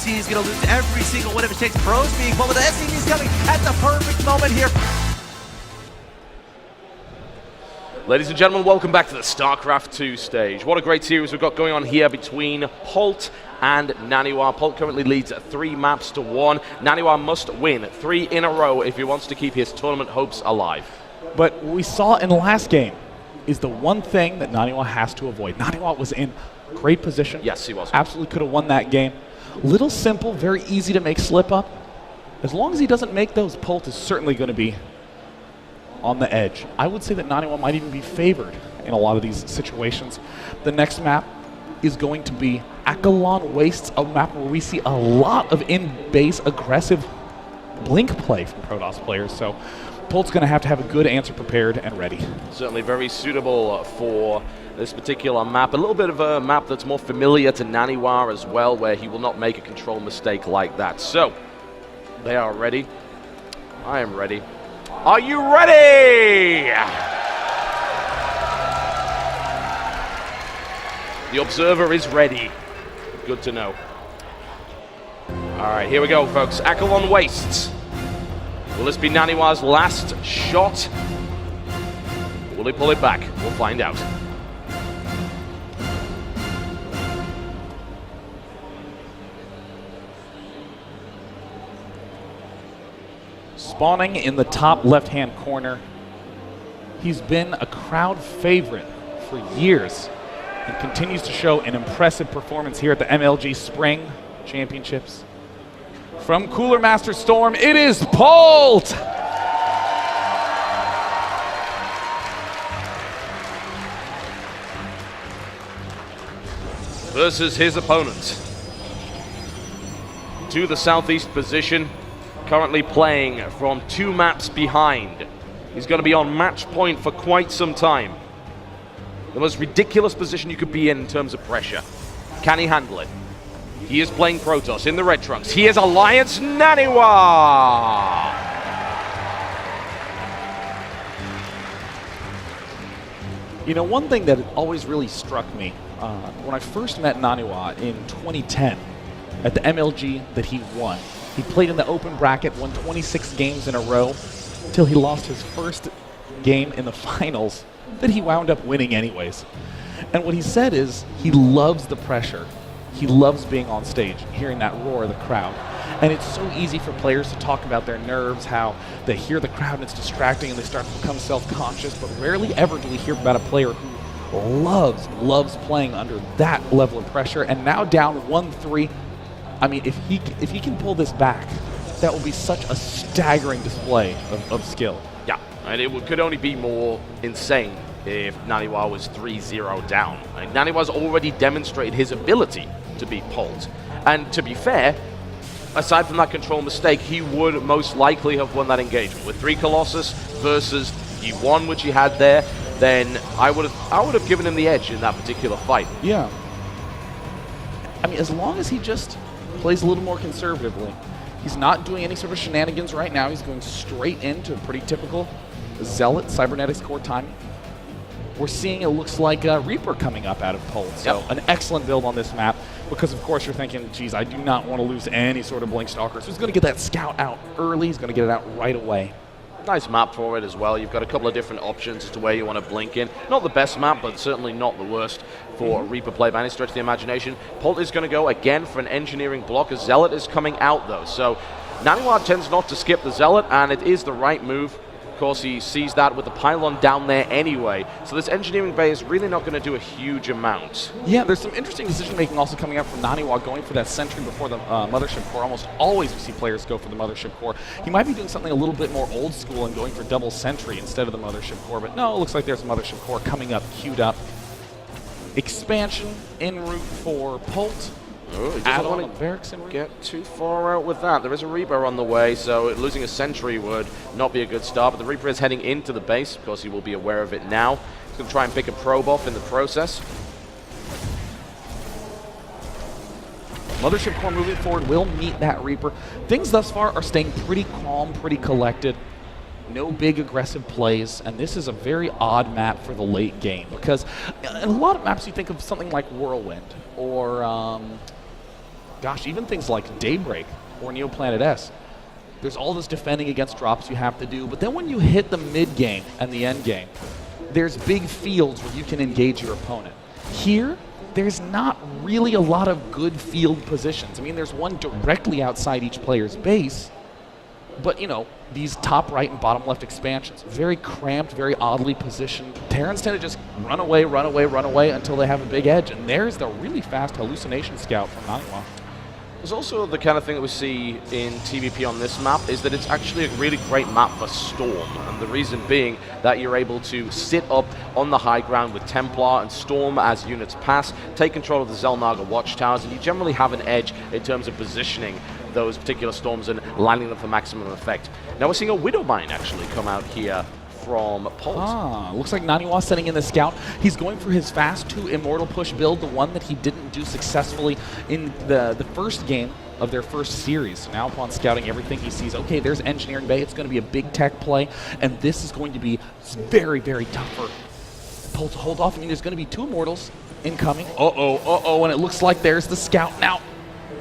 SC is going to lose every single one of his takes. Pros being pulled, but the SC is coming at the perfect moment here. Ladies and gentlemen, welcome back to the Starcraft 2 stage. What a great series we've got going on here between Polt and Naniwa. Polt currently leads 3 maps to 1. Naniwa must win 3 in a row if he wants to keep his tournament hopes alive. But what we saw in the last game is the one thing that Naniwa has to avoid. Naniwa was in great position. Yes, he was. Absolutely could have won that game. Little simple, very easy to make slip up. As long as he doesn't make those, Polt is certainly going to be on the edge. I would say that Naniwa might even be favored in a lot of these situations. The next map is going to be Akalon Wastes, a map where we see a lot of in-base aggressive blink play from Protoss players. So Polt's going to have a good answer prepared and ready. Certainly very suitable for this particular map. A little bit of a map that's more familiar to Naniwa as well, where he will not make a control mistake like that. So, they are ready. I am ready. Are you ready? The observer is ready. Good to know. All right, here we go, folks. Akalon Wastes. Will this be Naniwa's last shot? Will he pull it back? We'll find out. Spawning in the top left-hand corner. He's been a crowd favorite for years and continues to show an impressive performance here at the MLG Spring Championships. From Cooler Master Storm, it is Polt! Versus his opponent. To the southeast position, currently playing from 2 maps behind. He's going to be on match point for quite some time. The most ridiculous position you could be in terms of pressure. Can he handle it? He is playing Protoss in the red trunks. He is Alliance Naniwa! You know, one thing that always really struck me when I first met Naniwa in 2010 at the MLG that he won. He played in the open bracket, won 26 games in a row, till he lost his first game in the finals that he wound up winning anyways. And what he said is he loves the pressure. He loves being on stage, hearing that roar of the crowd. And it's so easy for players to talk about their nerves, how they hear the crowd and it's distracting and they start to become self-conscious, but rarely ever do we hear about a player who loves playing under that level of pressure. And now down 1-3, I mean, if he can pull this back, that will be such a staggering display of skill. Yeah, and it could only be more insane if Naniwa was 3-0 down. And Naniwa's already demonstrated his ability to beat Polt. And to be fair, aside from that control mistake, he would most likely have won that engagement. With 3 Colossus versus the 1 which he had there, then I would have given him the edge in that particular fight. Yeah. I mean, as long as he just plays a little more conservatively. He's not doing any sort of shenanigans right now. He's going straight into a pretty typical Zealot cybernetics core timing. We're seeing it looks like a Reaper coming up out of Polt. So an excellent build on this map because, of course, you're thinking, geez, I do not want to lose any sort of Blink Stalker. So he's going to get that scout out early. He's going to get it out right away. Nice map for it as well. You've got a couple of different options as to where you want to blink in. Not the best map, but certainly not the worst for Reaper play by any stretch of the imagination. Polt is going to go again for an engineering block. A Zealot is coming out, though. So Naniwa tends not to skip the Zealot, and it is the right move. Of course, he sees that with the pylon down there anyway. So this engineering bay is really not going to do a huge amount. Yeah, there's some interesting decision-making also coming out from Naniwa going for that sentry before the Mothership Core. Almost always we see players go for the Mothership Core. He might be doing something a little bit more old school and going for double sentry instead of the Mothership Core. But no, it looks like there's a Mothership Core coming up, queued up. Expansion en route for Polt. Oh, he doesn't want to get too far out with that. There is a Reaper on the way, so losing a sentry would not be a good start. But the Reaper is heading into the base. Of course, he will be aware of it now. He's going to try and pick a probe off in the process. Mothership Core moving forward will meet that Reaper. Things thus far are staying pretty calm, pretty collected. No big aggressive plays, and this is a very odd map for the late game because in a lot of maps you think of something like Whirlwind or gosh, even things like Daybreak or Neoplanet S. There's all this defending against drops you have to do, but then when you hit the mid game and the end game, there's big fields where you can engage your opponent. Here, there's not really a lot of good field positions. I mean, there's one directly outside each player's base, but you know, these top right and bottom left expansions, very cramped, very oddly positioned. Terrans tend to just run away until they have a big edge, and there's the really fast hallucination scout from Naniwa. There's also the kind of thing that we see in TvP on this map is that it's actually a really great map for Storm, and the reason being that you're able to sit up on the high ground with Templar and Storm as units pass, take control of the Xel'Naga watchtowers, and you generally have an edge in terms of positioning those particular Storms and lining them for maximum effect. Now we're seeing a Widowmine actually come out here from Polt. Looks like Naniwa setting in the scout. He's going for his fast 2 Immortal push build, the one that he didn't do successfully in the first game of their first series. So now upon scouting everything, he sees, okay, there's Engineering Bay. It's going to be a big tech play, and this is going to be very, very tough for Polt to hold off. I mean, there's going to be 2 Immortals incoming. And it looks like there's the scout. Now,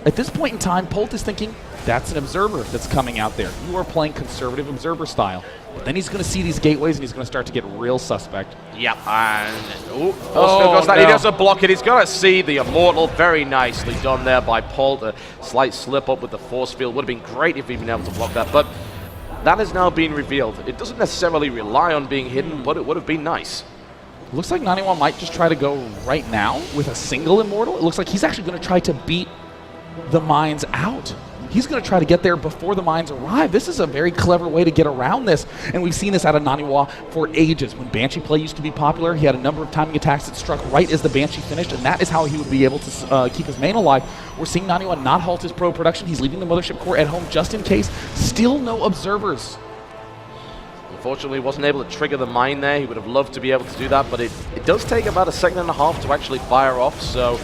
at this point in time, Polt is thinking, that's an observer that's coming out there. You are playing conservative observer style. But then he's going to see these gateways, and he's going to start to get real suspect. Yep, and still goes that. No. He doesn't block it. He's got to see the Immortal. Very nicely done there by Polt. A slight slip up with the force field. Would have been great if he'd been able to block that, but that has now been revealed. It doesn't necessarily rely on being hidden, but it would have been nice. Looks like Naniwa might just try to go right now with a single Immortal. It looks like he's actually going to try to beat the mines out. He's going to try to get there before the mines arrive. This is a very clever way to get around this, and we've seen this out of Naniwa for ages. When Banshee play used to be popular, he had a number of timing attacks that struck right as the Banshee finished, and that is how he would be able to keep his main alive. We're seeing Naniwa not halt his pro production. He's leaving the Mothership Core at home just in case. Still no observers. Unfortunately, he wasn't able to trigger the mine there. He would have loved to be able to do that, but it does take about a second and a half to actually fire off, so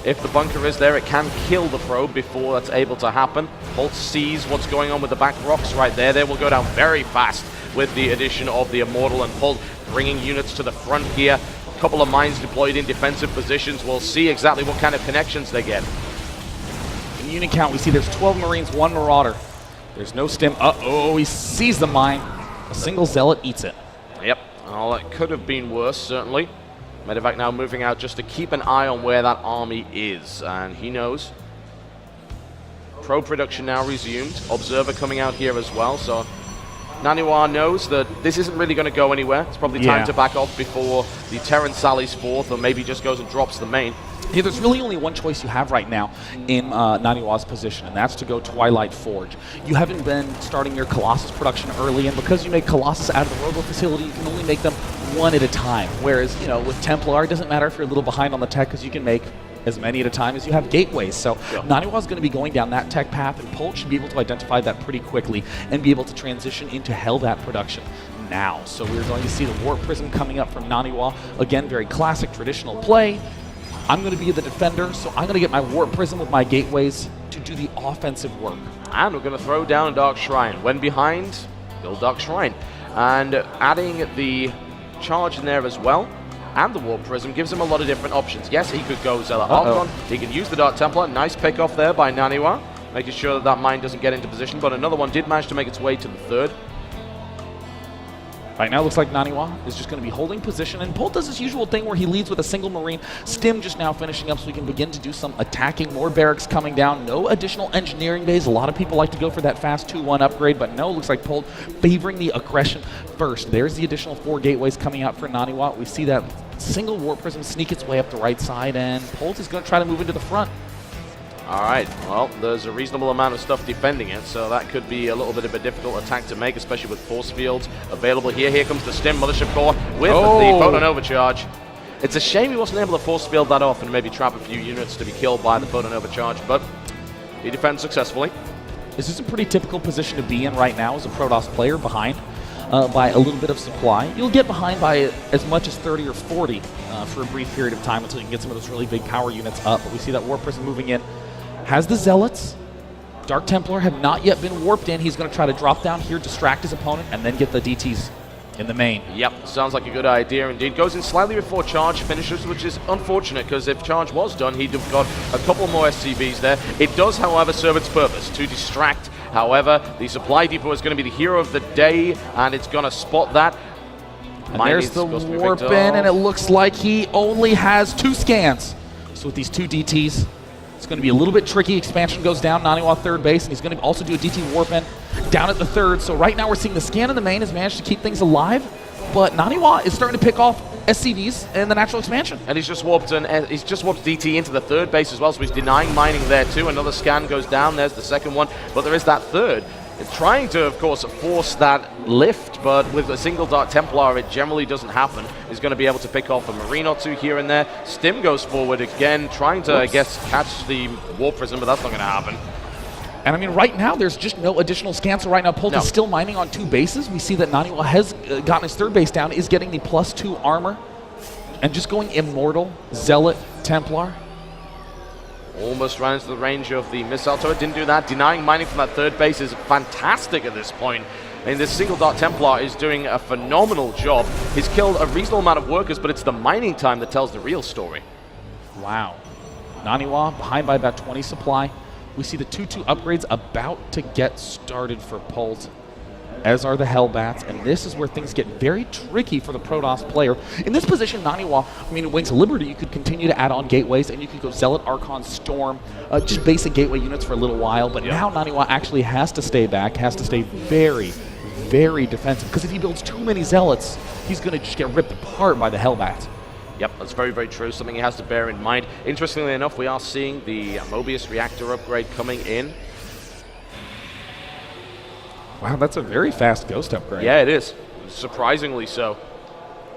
if the bunker is there, it can kill the probe before that's able to happen. Polt sees what's going on with the back rocks right there. They will go down very fast with the addition of the Immortal, and Polt bringing units to the front here. A couple of mines deployed in defensive positions. We'll see exactly what kind of connections they get. In the unit count, we see there's 12 Marines, 1 Marauder. There's no stim. He sees the mine. A single Zealot eats it. Yep, well, it could have been worse, certainly. Medevac now moving out just to keep an eye on where that army is, and he knows. Pro production now resumed. Observer coming out here as well, so Naniwa knows that this isn't really going to go anywhere. It's probably time to back off before the Terran sallies forth, or maybe just goes and drops the main. Yeah, there's really only one choice you have right now in Naniwa's position, and that's to go Twilight Forge. You haven't been starting your Colossus production early, and because you make Colossus out of the Robo facility, you can only make them one at a time. Whereas, you know, with Templar, it doesn't matter if you're a little behind on the tech, because you can make as many at a time as you have gateways. So Naniwa's going to be going down that tech path, and Polt should be able to identify that pretty quickly and be able to transition into Hellbat production now. So we're going to see the Warp Prism coming up from Naniwa. Again, very classic, traditional play. I'm going to be the defender, so I'm going to get my Warp Prism with my gateways to do the offensive work. And we're going to throw down a Dark Shrine. When behind, build Dark Shrine. And adding the charge in there as well, and the Warp Prism, gives him a lot of different options. Yes, he could go Zealot Archon. He can use the Dark Templar. Nice pick off there by Naniwa, making sure that that mine doesn't get into position, but another one did manage to make its way to the third. Right now, looks like Naniwa is just going to be holding position, and Polt does his usual thing where he leads with a single Marine. Stim just now finishing up so we can begin to do some attacking. More barracks coming down. No additional engineering bays. A lot of people like to go for that fast 2-1 upgrade, but no, looks like Polt favoring the aggression first. There's the additional 4 gateways coming out for Naniwa. We see that single Warp Prism sneak its way up the right side, and Polt is going to try to move into the front. All right, well, there's a reasonable amount of stuff defending it, so that could be a little bit of a difficult attack to make, especially with force fields available here. Here comes the Stim Mothership Core with the Photon Overcharge. It's a shame he wasn't able to force field that off and maybe trap a few units to be killed by the Photon Overcharge, but he defends successfully. This is a pretty typical position to be in right now as a Protoss player, behind by a little bit of supply. You'll get behind by as much as 30 or 40 for a brief period of time until you can get some of those really big power units up, but we see that Warp Prism moving in. Has the Zealots. Dark Templar have not yet been warped in. He's going to try to drop down here, distract his opponent, and then get the DTs. in the main. Yep, sounds like a good idea indeed. Goes in slightly before charge finishes, which is unfortunate because if charge was done, he'd have got a couple more SCVs there. It does, however, serve its purpose to distract. However, the supply depot is going to be the hero of the day, and it's going to spot that. And there's the warp in, and it looks like he only has 2 scans. So with these 2 DTs, it's going to be a little bit tricky. Expansion goes down, Naniwa third base, and he's going to also do a DT warp in down at the third. So right now we're seeing the scan in the main has managed to keep things alive, but Naniwa is starting to pick off SCVs and the natural expansion. And he's just warped DT into the third base as well, so he's denying mining there too. Another scan goes down, there's the second one, but there is that third. It's trying to, of course, force that lift, but with a single Dark Templar, it generally doesn't happen. He's going to be able to pick off a Marine or 2 here and there. Stim goes forward again, trying to, I guess, catch the Warp Prism, but that's not going to happen. And I mean, right now, there's just no additional scans. So right now, Polt is still mining on 2 bases. We see that Naniwa has gotten his third base down, is getting the +2 armor, and just going Immortal, Zealot, Templar. Almost ran into the range of the missile turret, didn't do that. Denying mining from that third base is fantastic at this point. I mean, this single Dark Templar is doing a phenomenal job. He's killed a reasonable amount of workers, but it's the mining time that tells the real story. Wow. Naniwa behind by about 20 supply. We see the 2-2 upgrades about to get started for Polt, as are the Hellbats, and this is where things get very tricky for the Protoss player. In this position, Naniwa, I mean, Wings of Liberty, you could continue to add on gateways, and you could go Zealot, Archon, Storm, just basic gateway units for a little while, but now Naniwa actually has to stay back, has to stay very, very defensive, because if he builds too many Zealots, he's going to just get ripped apart by the Hellbats. Yep, that's very, very true. Something he has to bear in mind. Interestingly enough, we are seeing the Mobius reactor upgrade coming in. Wow, that's a very fast Ghost upgrade. Yeah, it is. Surprisingly so.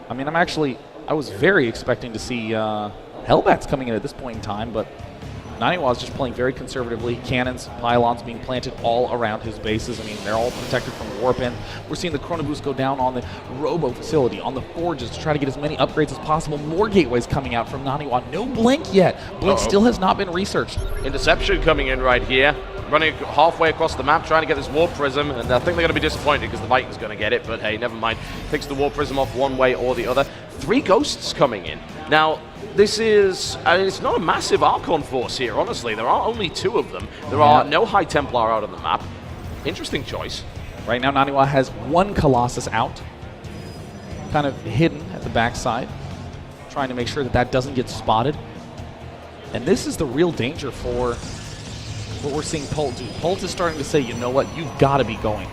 I mean, I was very expecting to see Hellbats coming in at this point in time, but Naniwa is just playing very conservatively. Cannons, pylons being planted all around his bases. I mean, they're all protected from warp in. We're seeing the Chrono Boost go down on the Robo facility, on the forges, to try to get as many upgrades as possible. More gateways coming out from Naniwa. No Blink yet. Blink still has not been researched. Interception coming in right here. Running halfway across the map, trying to get this Warp Prism, and I think they're going to be disappointed because the Vikings going to get it, but hey, never mind. Picks the Warp Prism off one way or the other. 3 Ghosts coming in. Now, this is, it's not a massive Archon force here, honestly. There are only 2 of them. There are no High Templar out on the map. Interesting choice. Right now, Naniwa has 1 Colossus out, kind of hidden at the backside, trying to make sure that that doesn't get spotted. And this is the real danger for what we're seeing Polt do. Polt is starting to say, you know what, you've got to be going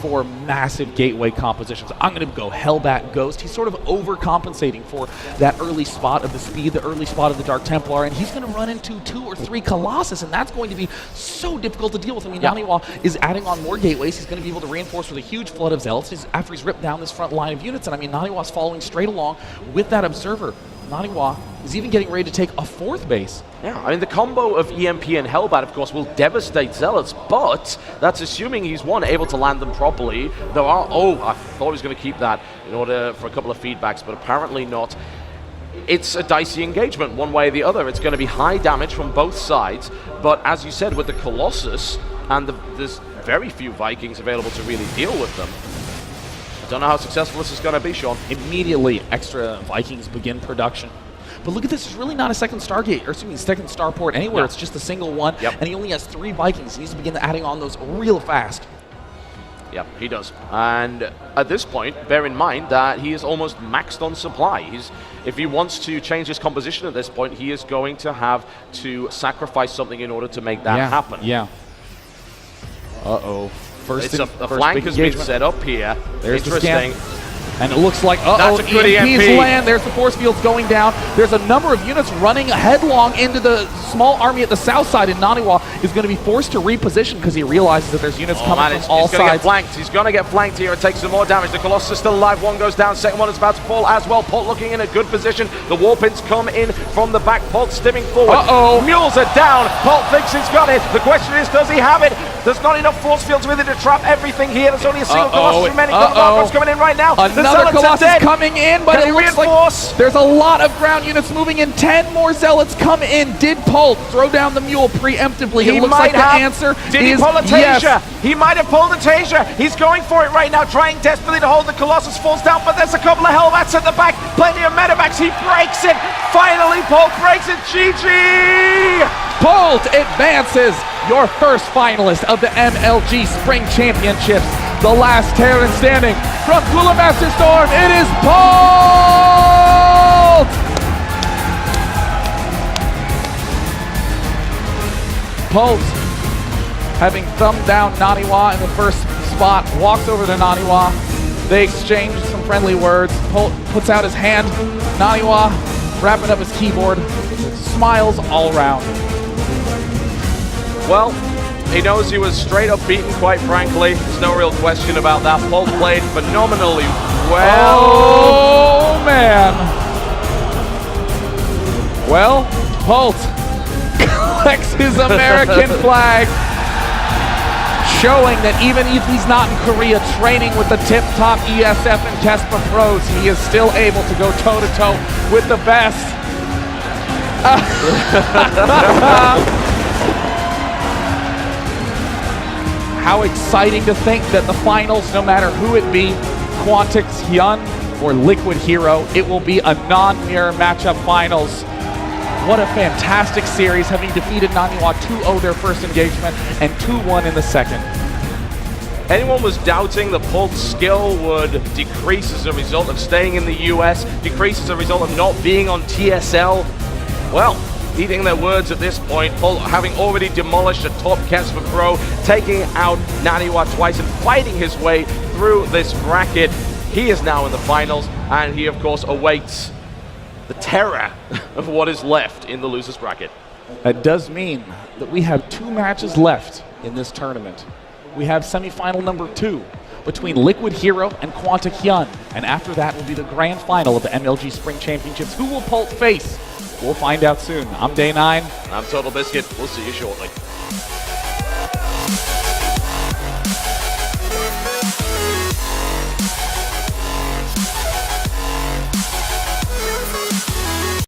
for massive gateway compositions. I'm going to go Hellbat Ghost. He's sort of overcompensating for that early spot of the speed, the early spot of the Dark Templar, and he's going to run into 2 or 3 Colossus, and that's going to be so difficult to deal with. I mean, Naniwa is adding on more gateways. He's going to be able to reinforce with a huge flood of Zealots after he's ripped down this front line of units, and I mean, Naniwa's following straight along with that Observer. Naniwa is even getting ready to take a 4th base. Yeah, I mean, the combo of EMP and Hellbat, of course, will devastate Zealots, but that's assuming he's, able to land them properly. There are, I thought he was going to keep that in order for a couple of feedbacks, but apparently not. It's a dicey engagement, one way or the other. It's going to be high damage from both sides, but as you said, with the Colossus, and there's very few Vikings available to really deal with them. I don't know how successful this is going to be, Sean. Immediately, extra Vikings begin production. But look at this, there's really not a second Stargate, or excuse me, second starport anywhere. It's just a single one, and he only has 3 Vikings. He needs to begin adding on those real fast. Yep, he does. And at this point, bear in mind that he is almost maxed on supply. If he wants to change his composition at this point, he is going to have to sacrifice something in order to make that happen. Yeah. Uh-oh. A flank has been set up here. There's interesting. And it looks like, that's a good EMPs land. There's the force fields going down. There's a number of units running headlong into the small army at the south side, and Naniwa is going to be forced to reposition because he realizes that there's units coming from all sides. He's going to get flanked here and take some more damage. The Colossus is still alive. 1 goes down. Second one is about to fall as well. Polt looking in a good position. The Warpins come in from the back. Polt stimming forward. Mules are down. Polt thinks he's got it. The question is, does he have it? There's not enough force fields with it to trap everything here. There's only a single Colossus remaining. What's coming in right now? Another Zealots are Colossus dead. coming in, but Can it he looks reinforce? like there's a lot of ground units moving in. 10 more Zealots come in. Did Polt throw down the mule preemptively? He It looks might like the have. answer Did he is pull a yes. taser? He might have pulled a taser. He's going for it right now, trying desperately to hold the Colossus. Falls down, but there's a couple of Hellbats at the back. Plenty of medevacs. He breaks it. Finally, Polt breaks it. GG! Polt advances, your first finalist of the MLG Spring Championships. The last Terran standing from Cooler Master Storm. It is Polt! Polt, having thumbed down Naniwa in the first spot, walks over to Naniwa. They exchange some friendly words. Polt puts out his hand. Naniwa, wrapping up his keyboard, smiles all around. Well, he knows he was straight up beaten, quite frankly. There's no real question about that. Polt played phenomenally well. Oh, man. Well, Polt collects his American flag, showing that even if he's not in Korea training with the tip-top ESF and Kespa pros, he is still able to go toe-to-toe with the best. How exciting to think that the finals, no matter who it be, Quantix Hyun or Liquid Hero, it will be a non-mirror matchup finals. What a fantastic series, having defeated Naniwa 2-0 their first engagement and 2-1 in the second. Anyone was doubting that Polt's skill would decrease as a result of staying in the US, decrease as a result of not being on TSL? Well, eating their words at this point, Polt having already demolished a top Kesper Pro, taking out Naniwa twice and fighting his way through this bracket. He is now in the finals, and he of course awaits the terror of what is left in the losers bracket. That does mean that we have 2 matches left in this tournament. We have semifinal number 2 between Liquid Hero and Quanta Hyun, and after that will be the grand final of the MLG Spring Championships. Who will Polt face? We'll find out soon. I'm Day9. I'm Total Biscuit. We'll see you shortly.